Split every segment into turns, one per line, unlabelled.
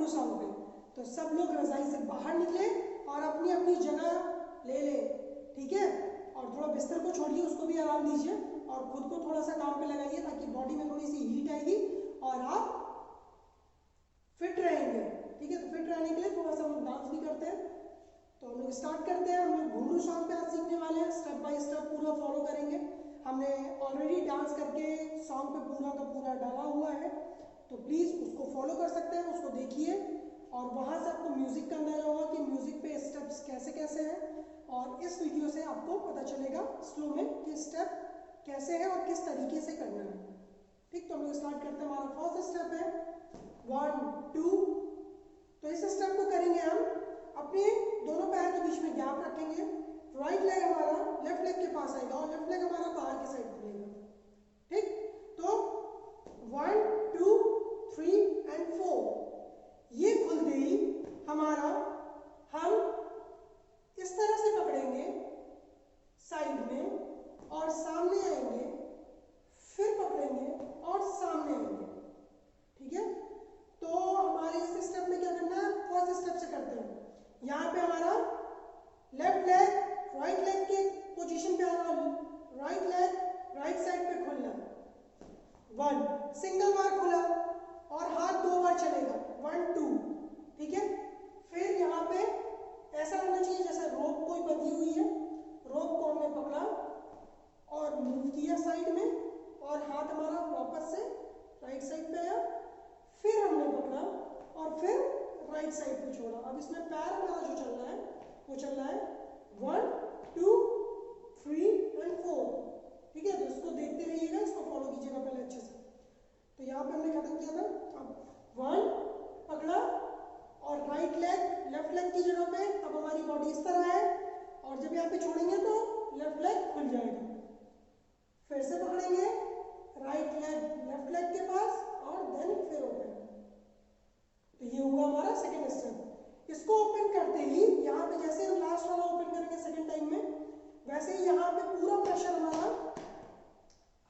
Song पे। तो सब लोग रजाई से बाहर निकले और अपनी अपनी जगह ले ले, ठीक है। और थोड़ा बिस्तर को छोड़िए, उसको भी आराम दीजिए और खुद को थोड़ा सा काम पे लगाइए ताकि बॉडी में थोड़ी सी हीट आएगी और आप फिट रहेंगे, ठीक है। तो फिट रहने के लिए थोड़ा सा हम डांस भी करते हैं। तो हम लोग स्टार्ट करते हैं। हम लोग घुंघरू सॉन्ग पे आज सीखने वाले हैं, स्टेप बाय स्टेप पूरा फॉलो करेंगे। हमने ऑलरेडी डांस करके सॉन्ग पे पूरा का पूरा डाला हुआ है, तो प्लीज़ उसको फॉलो कर सकते हैं, उसको देखिए और वहाँ से आपको म्यूज़िक का अंदाजा होगा कि म्यूज़िक पे स्टेप्स कैसे कैसे हैं। और इस वीडियो से आपको पता चलेगा स्लो में कि स्टेप कैसे है और किस तरीके से करना है, ठीक। तो हम लोग स्टार्ट करते हैं। हमारा फर्स्ट स्टेप है 1 2। तो इस स्टेप को करेंगे हम अपने दोनों पैर के बीच में गैप रखेंगे। राइट लेग हमारा लेफ्ट लेग के पास आएगा और लेफ्ट लेग हमारा बाहर की साइड खुलेगा, ठीक। तो 1 2 3 एंड 4 ये खुलते ही हमारा हम इस तरह से पकड़ेंगे साइड में और सामने आएंगे, फिर पकड़ेंगे और सामने आएंगे, ठीक है। तो हमारे इस स्टेप में क्या करना है, फर्स्ट स्टेप से करते हैं। यहाँ पे हमारा लेफ्ट लेग राइट लेग के पोजीशन पे आना, राइट लेग राइट साइड पे खुलना, 1 सिंगल बार खुला और हाथ 2 बार चलेगा, 1 2, ठीक है। फिर यहाँ पे ऐसा होना चाहिए जैसे रोप कोई बंधी हुई है, रोप को हमने पकड़ा और मूव किया साइड में और हाथ हमारा वापस से राइट साइड पे आया, फिर हमने पकड़ा और फिर राइट साइड पे छोड़ा। अब इसमें पैर हमारा जो चल रहा है वो चल रहा है 1 2 3 एंड 4, ठीक है। तो इसको देखते रहिएगा, इसको फॉलो कीजिएगा पहले अच्छे से। तो यहाँ पे हमने खत्म किया था। अब 1 पकड़ा और राइट लेग लेफ्ट लेग की जगह पे, अब हमारी बॉडी इस तरह है और जब यहाँ पे छोड़ेंगे तो लेफ्ट लेग खुल जाएगा। फिर से पकड़ेंगे राइट लेग लेफ्ट लेग के पास और देन फिर ओपन। तो ये हुआ हमारा सेकेंड स्टेप। इसको ओपन करते ही यहाँ पे जैसे हम लास्ट वाला ओपन करेंगे सेकेंड टाइम में, वैसे ही यहाँ पे पूरा प्रेशर हमारा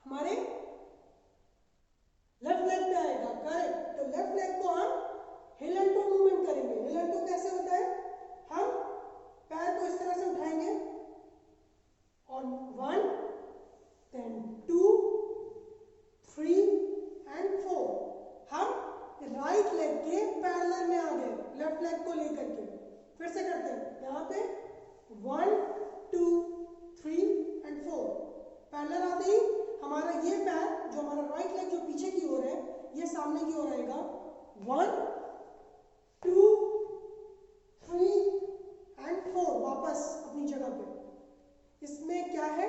हमारे लेफ्ट लेग पे आएगा, करेक्ट। तो लेफ्ट लेग को हम हिल एंड टो मूवमेंट करेंगे। हिल एंड टो कैसे होता है, हम पैर को इस तरह से उठाएंगे और 1 then 2 3 and 4 हम राइट लेग के पैरेलल में आ गए लेफ्ट लेग को लेकर के। फिर से करते हैं, यहाँ पे 1 2 3 and 4 पैरेलल आते ही हमारा ये पैर जो हमारा राइट लेग जो पीछे की ओर है ये सामने की ओर आएगा, 1 2 3 and 4 वापस अपनी जगह पे। इसमें क्या है,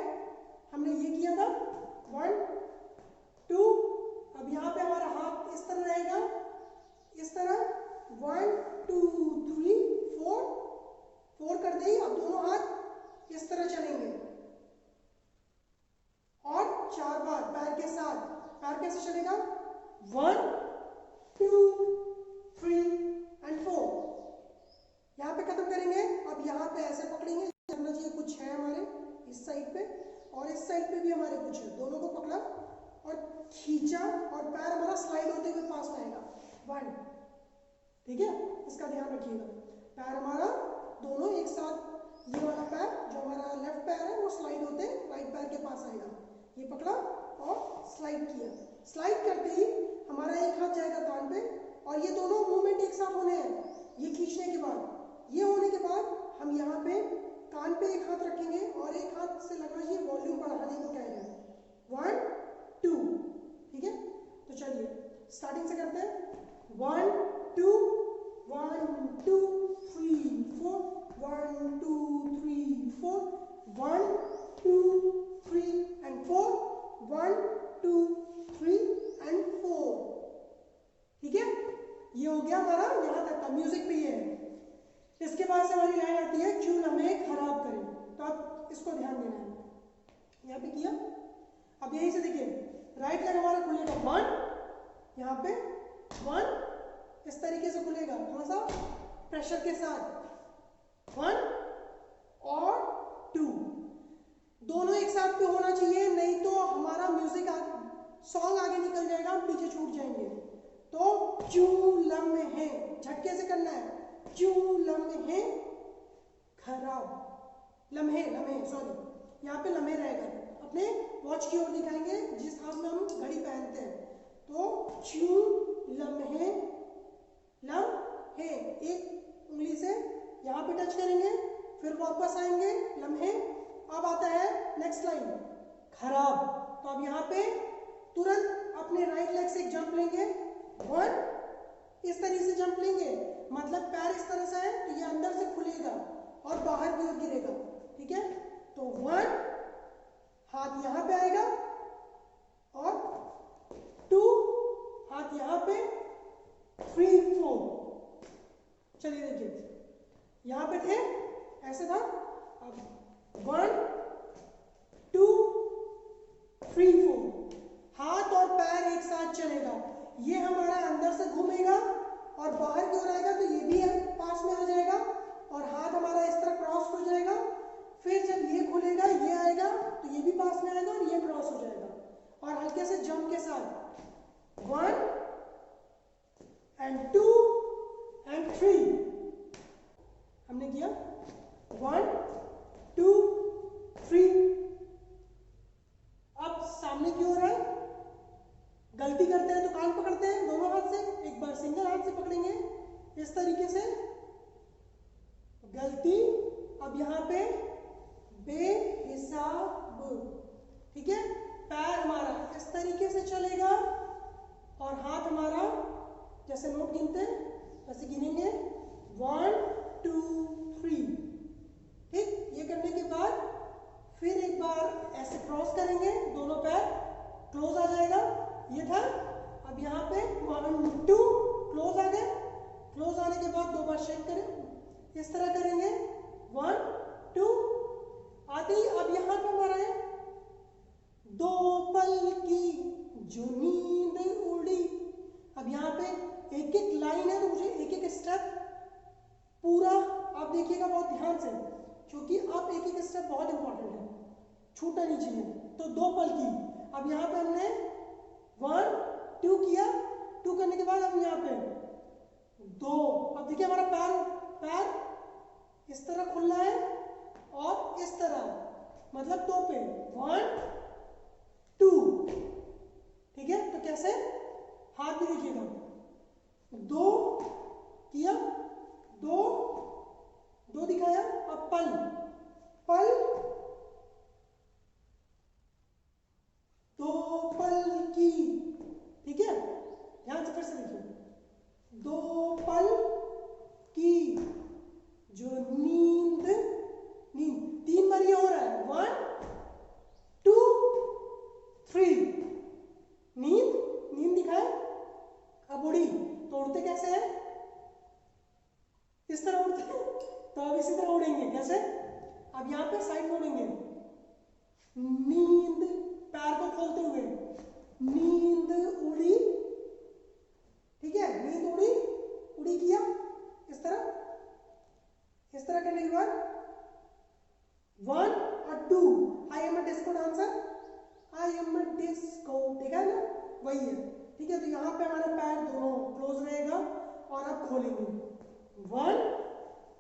हमने ये किया था 1 2, अब यहाँ पे हमारा हाथ इस तरह रहेगा, इस तरह 1 2 3 4 कर दे। अब दोनों हाथ इस तरह चलेंगे और 4 बार पैर के साथ। पैर कैसे चलेगा, 1 2 3 and 4। यहाँ पे खत्म करेंगे। अब यहाँ पे ऐसे पकड़ेंगे, करना चाहिए कुछ है हमारे इस साइड पे और इस साइड पे भी हमारे कुछ है, दोनों को पकड़ा और खींचा और पैर हमारा स्लाइड होते हुए पास में आएगा, 1, ठीक है। इसका ध्यान रखिएगा, पैर हमारा दोनों एक साथ, ये वाला पैर जो हमारा लेफ्ट पैर है वो स्लाइड होते राइट पैर के पास आएगा। ये पकड़ा और स्लाइड किया। स्लाइड करते ही हमारा एक हाथ जाएगा कान पे और ये दोनों मूवमेंट एक साथ होने हैं। ये खींचने के बाद, ये होने के बाद हम यहाँ पे कान पे एक हाथ रखेंगे और एक हाथ से लगना चाहिए वॉल्यूम बढ़ाने को कह रहे हैं, 1 2, ठीक है। तो चलिए स्टार्टिंग से करते हैं, 1 2 1 2 3 4 1 2 3 4 1 2 3 and 4 1 2 3 and 4, ठीक है। ये हो गया हमारा यहाँ तक का म्यूजिक पे ये है। इसके बाद से हमारी लाइन आती है क्यों हमें खराब करें, तो आप इसको ध्यान देना है। यहाँ पे किया, अब यहीं से देखिए राइट लेग हमारा खुलेगा 1, यहाँ पे 1 इस तरीके से खुलेगा, थोड़ा सा प्रेशर के साथ 1 और 2, दोनों एक साथ पे होना चाहिए, नहीं तो हमारा म्यूजिक सॉन्ग आगे निकल जाएगा, हम पीछे छूट जाएंगे। तो क्यों लम्हे, झटके से करना है, क्यों लम्हे खराब, लम्हे लम्हे सॉरी, यहाँ पे लम्हे रहेगा, अपने वॉच की ओर दिखाएंगे जिस हाथ में हम घड़ी पहनते हैं। तो क्यों लम्हे, लम्हे एक उंगली से यहाँ पे टच करेंगे, फिर वापस आएंगे लम्हे। अब आता है नेक्स्ट लाइन खराब। तो अब यहाँ पे तुरंत अपने राइट लेग से एक जंप लेंगे, 1, इस तरीके से जंप लेंगे, मतलब पैर इस तरह से है तो ये अंदर से खुलेगा और बाहर की ओर गिरेगा, ठीक है। तो 1, हाथ यहाँ पे आएगा, और 2, हाथ यहाँ पे, 3, 4। चलिए देखिए, यहाँ पे थे, ऐसे था, अब 1, 2, 3, 4, हाथ और पैर एक साथ चलेगा, ये हमारा अंदर से घूमेगा और बाहर की ओर आएगा, तो ये भी पास में आ जाएगा, और हाथ हमारा इस तरह क्रॉस हो जाएगा। फिर जब ये खुलेगा, ये आएगा, तो ये भी पास में आएगा और ये क्रॉस हो जाएगा। और हल्के से जंप के साथ 1 and 2 and 3 हमने किया, 1, 2, 3। अब सामने की ओर है, गलती करते हैं तो कान पकड़ते हैं दोनों हाथ से, एक बार सिंगल हाथ से पकड़ेंगे इस तरीके से, गलती। अब यहाँ पे बेहिसाब, ठीक है, पैर हमारा इस तरीके से चलेगा और हाथ हमारा जैसे नोट गिनते हैं वैसे गिनेंगे, 1, 2, 3, ठीक। ये करने के बाद फिर एक बार ऐसे क्रॉस करेंगे, दोनों पैर क्लोज आ जाएगा, ये था। अब यहाँ पे 1, 2 क्लोज आ गए, क्लोज आने के बाद 2 बार शेक करें, इस तरह करेंगे, 1, 2 आते ही। अब यहाँ पे हमारा है 2 पल की जो नींद उड़ी। अब यहाँ पे एक एक लाइन है, तो मुझे एक एक स्टेप पूरा आप देखिएगा बहुत ध्यान से, क्योंकि आप एक एक स्टेप बहुत इंपॉर्टेंट है, छूटना नहीं चाहिए। तो 2 पल की, अब यहाँ पे हमने 1, 2 किया, 2 करने के बाद अब यहाँ पे 2। अब देखिए हमारा पैर इस तरह खुल रहा है और इस तरह, मतलब 2 पे, 1, 2, ठीक है। तो कैसे, हाथ भी देखिएगा, 2 किया, 2 दिखाया, अब पल, 2 पल की, ठीक है। ध्यान से फिर से देखिए, 2 पल की जो नींद 3 बार ये हो रहा है, 1, 2, 3, नींद दिखाए। अब उड़ी, तो उड़ते कैसे है, इस तरह उड़ते हैं, तो अब इसी तरह उड़ेंगे, कैसे। अब यहाँ पे साइड में उड़ेंगे, नींद, पैर को खोलते हुए, नींद उड़ी, ठीक है, नींद उड़ी किया, इस तरह करने के बाद 1 और 2, I am a disco dancer, I am a disco, देखा है ना, वही है, ठीक है। तो यहाँ पे हमारा पैर दोनों क्लोज रहेगा और आप खोलेंगे, 1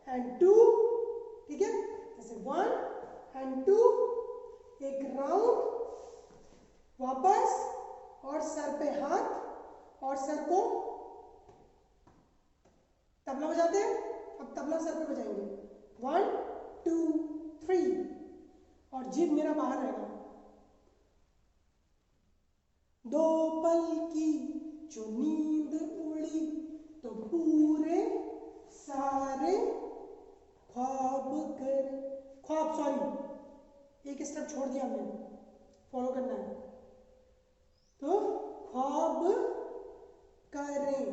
and 2, ठीक है, जैसे 1 and 2, एक राउंड, वापस, और सर पे हाथ, और सर को तबला बजाते हैं, अब तबला सर पे बजाएंगे, 1, 2, 3, और जीभ मेरा बाहर रहेगा। 2 पल की जो नींद उड़ी, तो पूरे सारे ख्वाब सॉरी, एक स्टेप छोड़ दिया हमने, फॉलो करना है। तो ख्वाब करें,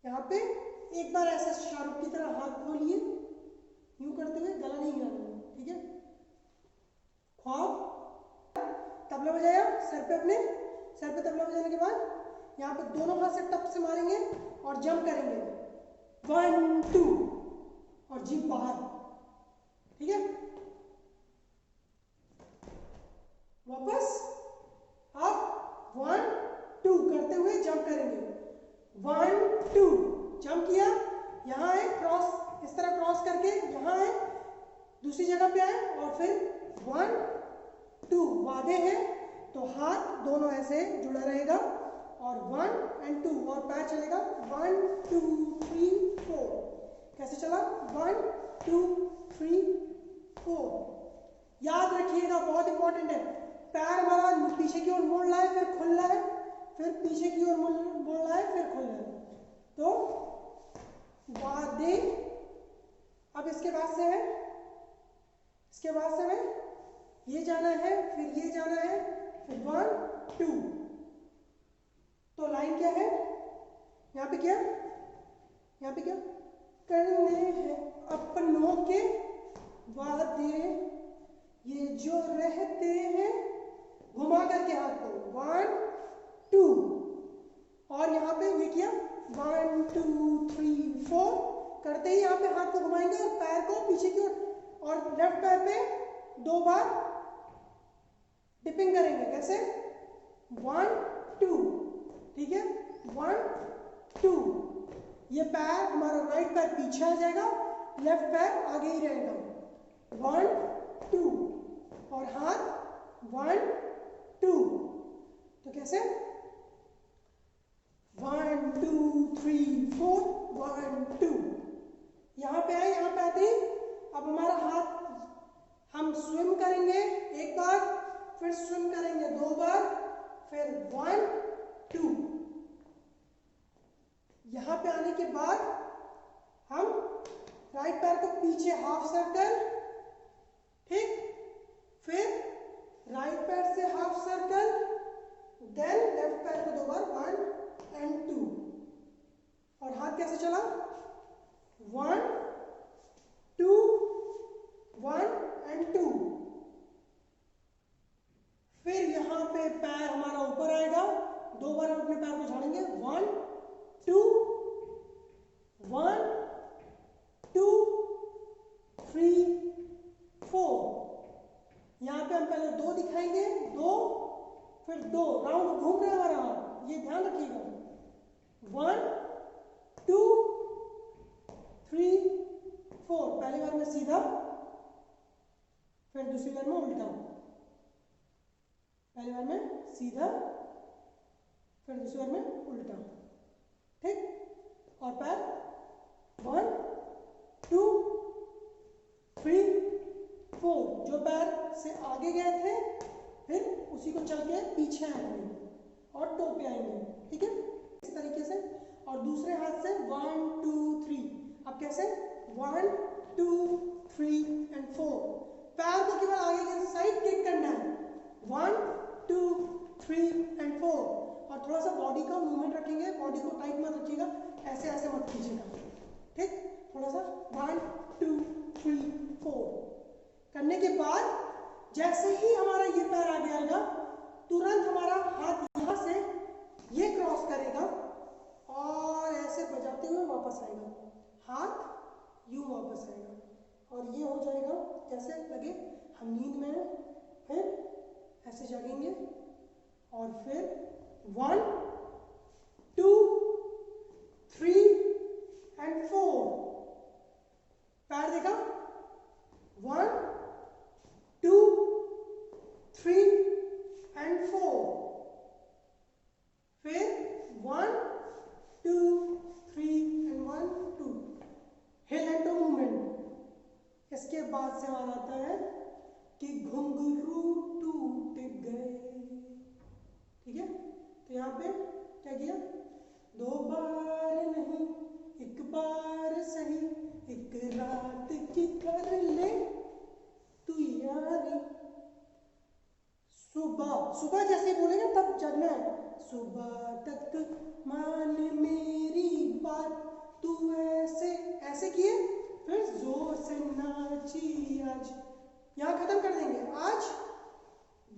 यहाँ पे एक बार ऐसे शाहरुख की तरह हाथ खोलिए, यूं करते हुए, गला नहीं हिलाना, ठीक है। ख्वाब, तबला बजाया सर पे तबला बजाने के बाद यहाँ पे दोनों हाथ से टप से मारेंगे और जंप करेंगे, 1, 2, और जीभ बाहर, ठीक है। वापस, अब 1, 2 करते हुए 1 2 जंप किया, यहाँ है क्रॉस, इस तरह क्रॉस करके यहाँ है, दूसरी जगह पे आए और फिर 1 2 वादे हैं तो हाथ दोनों ऐसे जुड़ा रहेगा और 1 and 2 और पैर चलेगा 1 2 3 4। कैसे चला? 1 2 3 4। याद रखिएगा, बहुत इंपॉर्टेंट है। पैर हमारा पीछे की ओर मोड़ रहा है, फिर खुल रहा है, फिर पीछे की ओर मोड़ रहा है, फिर खुल रहा है। तो वादे, अब इसके बाद से है, इसके बाद से हमें ये जाना है, फिर ये जाना है, फिर 1 2। तो लाइन क्या है? यहाँ पे क्या, यहाँ पे क्या करने हैं अपनों के वादे ये जो रहते हैं, घुमा करके हाथ को 1 2 और यहाँ पे ये किया 1 2 3 4 करते ही यहाँ पे हाथ को घुमाएंगे और पैर को पीछे की ओर और लेफ्ट पैर पे 2 बार डिपिंग करेंगे। कैसे? 1 2, ठीक है, 1 2। ये पैर हमारा राइट पैर पीछे आ जाएगा, लेफ्ट पैर आगे ही रहेगा। 1 2 और हाथ 1 2। तो कैसे? 1 2 3 4 1 2। यहाँ पे आए, यहाँ पे आते ही अब हमारा हाथ, हम स्विम करेंगे एक बार, फिर स्विम करेंगे 2 बार, फिर 1 2। यहाँ पे आने के बाद हम राइट पैर को पीछे हाफ सर्कल, ठीक, फिर राइट पैर से हाफ सर्कल, देन लेफ्ट पैर को 2 बार 1 and 2। और हाथ कैसे चला? 1 2 1 and 2। फिर यहाँ पे पैर हमारा ऊपर आएगा, 2 बार हम अपने पैर को झाड़ेंगे, 1 2 1 2 3 4। यहाँ पे हम पहले 2 दिखाएंगे, 2 फिर 2, राउंड घूम रहा है हमारा हाथ, ये ध्यान रखिएगा। 1 2 3 4। पहली बार में सीधा, फिर दूसरी बार में उल्टा। पहली बार में सीधा, फिर दूसरी बार में उल्टा, ठीक। और पैर 1 2 3 4। जो पैर से आगे गए थे फिर उसी को चल के पीछे आएंगे और टो पे आएंगे, ठीक है, इस तरीके से। और दूसरे हाथ से 1 2 3। अब कैसे? 1 2 3 and 4। पैर को केवल आगे की साइड किक करना है, 1 2 3 and 4। और थोड़ा सा बॉडी का मूवमेंट रखेंगे, बॉडी को टाइट मत रखिएगा, ऐसे ऐसे मत कीजिएगा, ठीक। थोड़ा सा 1 2 3 4 करने के बाद जैसे ही हमारा ये पैर आगे आएगा, तुरंत हमारा हाथ यहाँ से ये क्रॉस करेगा और ऐसे बजाते हुए वापस आएगा, हाथ यूं वापस आएगा और ये हो जाएगा जैसे लगे हम नींद में हैं। फिर ऐसे जागेंगे और फिर 1 2 3 and 4। पैर देखा? 1 2 3 and 4। फिर 1 2 3 and 1 2। Heel and toe movement. इसके बाद से हमारा आता है कि घुंघरू टूट गए, ठीक है। तो यहाँ पे क्या किया? 2 बार नहीं, 1 बार सही, 1 रात की कर ले तू यारी। सुबह, सुबह जैसे बोलेंगे तब जगना है। सुबह तक मान मेरी बात, तू ऐसे ऐसे किए, फिर जोर से नाची आज। यहाँ खत्म कर देंगे। आज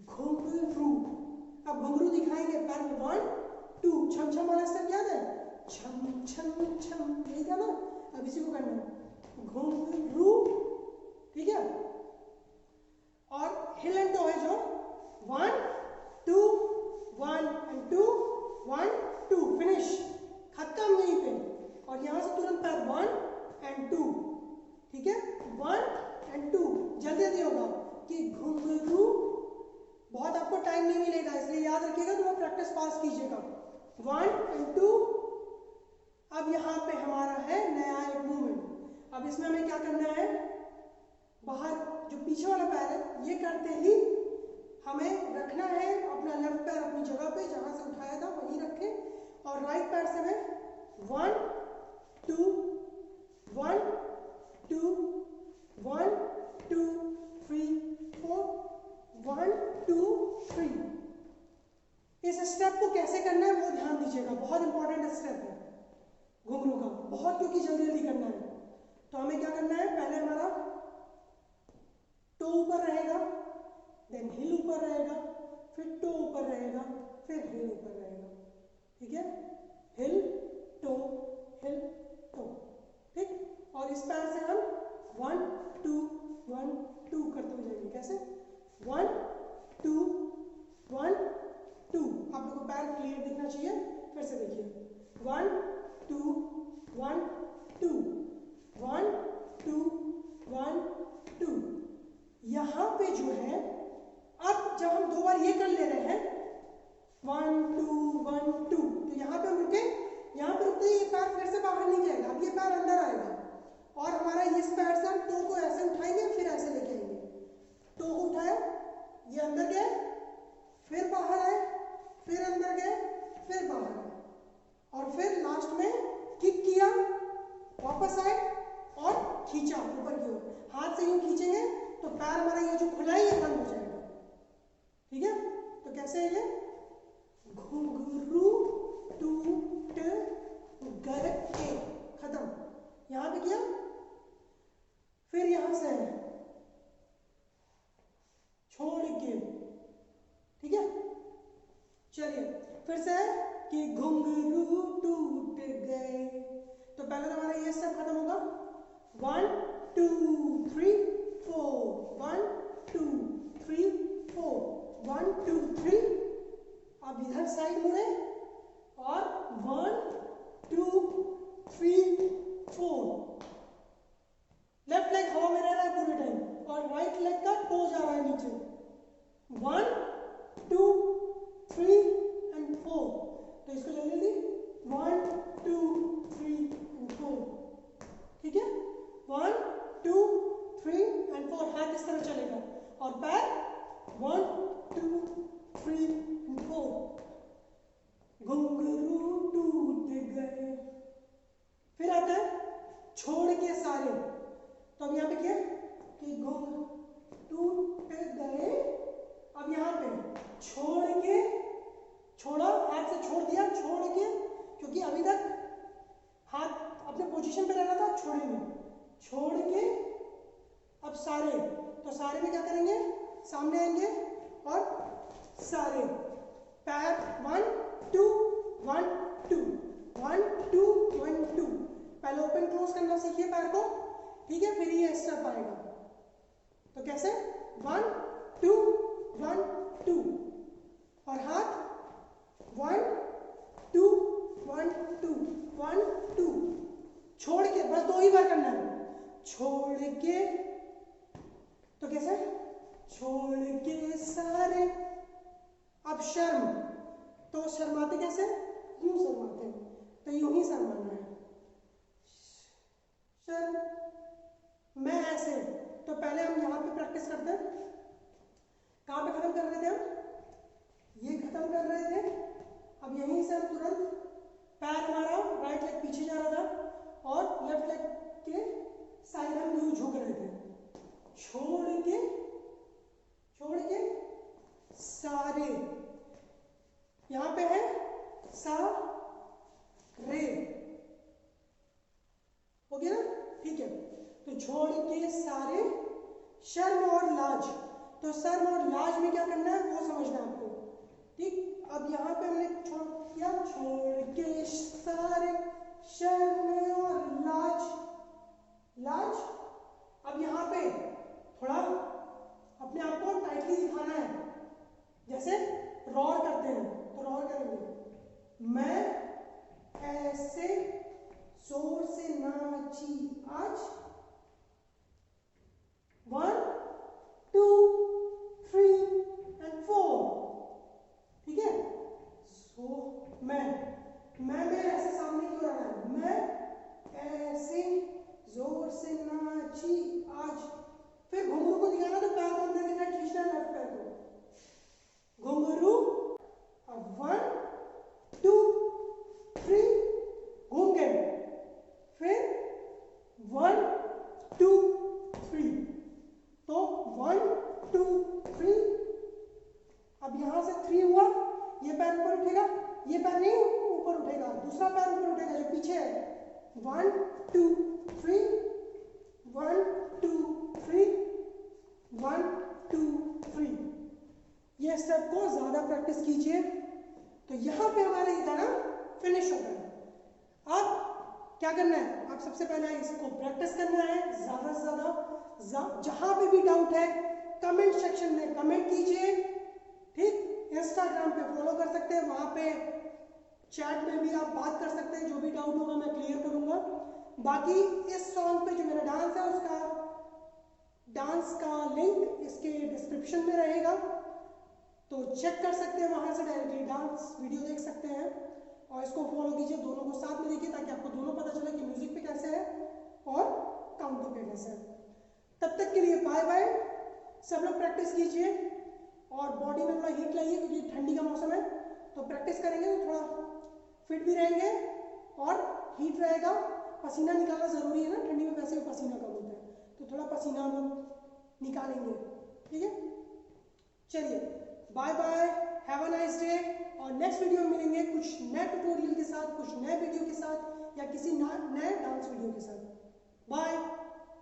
घुंघरू। अब घुंघरू दिखाएंगे पैर में 1 2। छम छम वाला स्टेप याद है? छम छम छम, यही था ना। अब इसी को करना है घुंघरू, ठीक है। और हिल एंड टो है जो 1 2 1 and 2 1 2। फिनिश, खत्म। काम यहीं पे, और यहाँ से तुरंत पैर 1 and 2, ठीक है, 1 and 2, जल्दी जल्दी होगा कि घुंघरू, बहुत आपको टाइम नहीं मिलेगा इसलिए याद रखिएगा, तो प्रैक्टिस पास कीजिएगा। 1 and 2। अब यहाँ पे हमारा है नया एक मूवमेंट। अब इसमें हमें क्या करना है, बाहर जो पीछे वाला पैर है ये करते ही हमें रखना है अपना लेफ्ट पैर अपनी जगह पे जहां से उठाया था वहीं रखें, और राइट पैर से हमें 1 2 1 2 1 2 3 4 1 2 3। इस स्टेप को कैसे करना है वो ध्यान दीजिएगा, बहुत इंपॉर्टेंट स्टेप है घुंघरू का, बहुत, क्योंकि जल्दी जल्दी करना है। तो हमें क्या करना है, पहले हमारा टो ऊपर रहेगा, देन हिल ऊपर रहेगा, फिर टो ऊपर रहेगा, फिर हिल ऊपर रहेगा, ठीक है, हिल टो हिल टो, ठीक। और इस पैर से हम 1 2 1 2 करते हुए जाएंगे। कैसे, 1 2 1 2। आप लोगों को पैर क्लियर दिखना चाहिए, फिर से देखिए, 1 2 1 2 1 2 1 2। यहाँ पे जो है, अब जब हम 2 बार ये कर ले रहे हैं 1 2 1 2, तो यहाँ पे हम रुके, यहाँ पे रुकते ही ये पैर फिर से बाहर नहीं जाएगा, अब ये पैर अंदर आएगा, और हमारा इस पैर से हम टो को ऐसे उठाएंगे, फिर ऐसे लेके आएंगे, टो को उठाया, ये अंदर गए, फिर बाहर आए, फिर अंदर गए, फिर बाहर आए, और फिर लास्ट में किक किया, वापस आए और खींचा ऊपर की ओर। हाथ से यूं खींचेंगे तो पैर हमारा ये जो खुला है ये बंद हो जाएगा, ठीक है। तो कैसे है ये, घुंघरू टूट गए, खत्म। यहां पे किया, फिर यहां से छोड़ के, ठीक है। चलिए फिर से कि घुंघरू टूट गए, तो पहले तो हमारा ये सब खत्म होगा, 1 2 3 4 1 2 3 4 1 2 3। अब इधर साइड मुड़े और 1 2 3 4। लेफ्ट लेग हवा में रह रहा है पूरे टाइम, और राइट लेग का टो जा रहा है नीचे, 1 2 3 and 4। तो इसको जल्दी 1 2 3 and 4, ठीक है, 1 2 3 and 4। हाथ इस तरह चलेगा और पैर 1 2 3 and 4। घुंघरू टूट गए। फिर आता है छोड़ के सारे, तो अब यहाँ पे क्या कि घुंघरू टूट गए। अब यहाँ पे छोड़ के, छोड़ा, हाथ से छोड़ दिया, छोड़ के, क्योंकि अभी तक हाथ अपने पोजीशन पे रहना था, छोड़ेंगे, छोड़ के अब सारे, तो सारे में क्या करेंगे, सामने आएंगे और सारे, पैर 1 2 1 2 1 2 1 2। पहले ओपन क्लोज करना सीखिए पैर को, ठीक है, फिर ये स्टेप आएगा। तो कैसे, 1 2 1 2, और हाथ 1 2 1 2 1 2। छोड़ के, बस 2 ही बार करना है, छोड़ के, तो कैसे, छोड़ के सारे। अब शर्म, तो शर्माते कैसे, यूं शर्माते हैं, तो यूं ही शर्माना है, शर्म, मैं ऐसे। तो पहले हम यहाँ पे प्रैक्टिस करते हैं, कहाँ पे खत्म कर रहे थे हम, ये खत्म कर रहे थे। अब यहीं से हम तुरंत पैर हमारा राइट लेग पीछे जा रहा था और लेफ्ट लेग के साइड हम यूं झुक रहे थे, छोड़ के, छोड़ के सारे। यहाँ पे है सा रे, हो गया ना, ठीक है। तो छोड़ के सारे, शर्म और लाज, तो शर्म और लाज में क्या करना है वो समझना है आपको, ठीक। अब यहाँ पे हमने छोड़ किया, छोड़ के सारे, शर्म और लाज, लाज। अब यहाँ पे थोड़ा अपने आप को टाइटली दिखाना है, जैसे रॉर करते हैं, तो रॉर करेंगे, मैं ऐसे जोर से नाची आज, 1 2 3 and 4, ठीक है। सो मैं ऐसे सामने क्यों रहा है, मैं ऐसे जोर से नाची आज। फिर घुंघरू को दिखाना तो पैर को अंदर दिखा, खींचना है लेफ्ट पैर को, घुंघरू। अब 1 2 3 घूम गए, फिर 1 2 3, तो 1 2 3। अब यहां से 3 हुआ, ये पैर ऊपर उठेगा, ये पैर नहीं ऊपर उठेगा, दूसरा पैर ऊपर उठेगा जो पीछे है। 1 2 3 1 2 3 1 2 3। ये स्टेप को ज्यादा प्रैक्टिस कीजिए तो यहां पे हमारा ये गाना फिनिश होता है। अब क्या करना है, आप सबसे पहले इसको प्रैक्टिस करना है ज्यादा से ज्यादा। जहां पे भी डाउट है कमेंट सेक्शन में कमेंट कीजिए, ठीक। इंस्टाग्राम पे फॉलो कर सकते हैं, वहां पे चैट में भी आप बात कर सकते हैं, जो भी डाउट होगा मैं क्लियर करूंगा। बाकी इस सॉन्ग पे जो मेरा डांस है उसका डांस का लिंक इसके डिस्क्रिप्शन में रहेगा, तो चेक कर सकते हैं, वहां से डायरेक्टली डांस वीडियो देख सकते हैं। और इसको फॉलो कीजिए, दोनों को साथ में देखिए ताकि आपको दोनों पता चले कि म्यूजिक पे कैसे है और काउंटर पे कैसे है। तब तक के लिए बाय बाय, सब लोग प्रैक्टिस कीजिए और बॉडी में थोड़ा हीट लाइए क्योंकि ठंडी का मौसम है, तो प्रैक्टिस करेंगे तो थोड़ा फिट भी रहेंगे और हीट रहेगा। पसीना निकालना जरूरी है ना, ठंडी में वैसे भी पसीना कम होता है, तो थोड़ा पसीना हम निकालेंगे, ठीक है। चलिए bye bye, have a nice day, और नेक्स्ट वीडियो में मिलेंगे कुछ नए ट्यूटोरियल के साथ, कुछ नए वीडियो के साथ या किसी नए डांस वीडियो के साथ। बाय।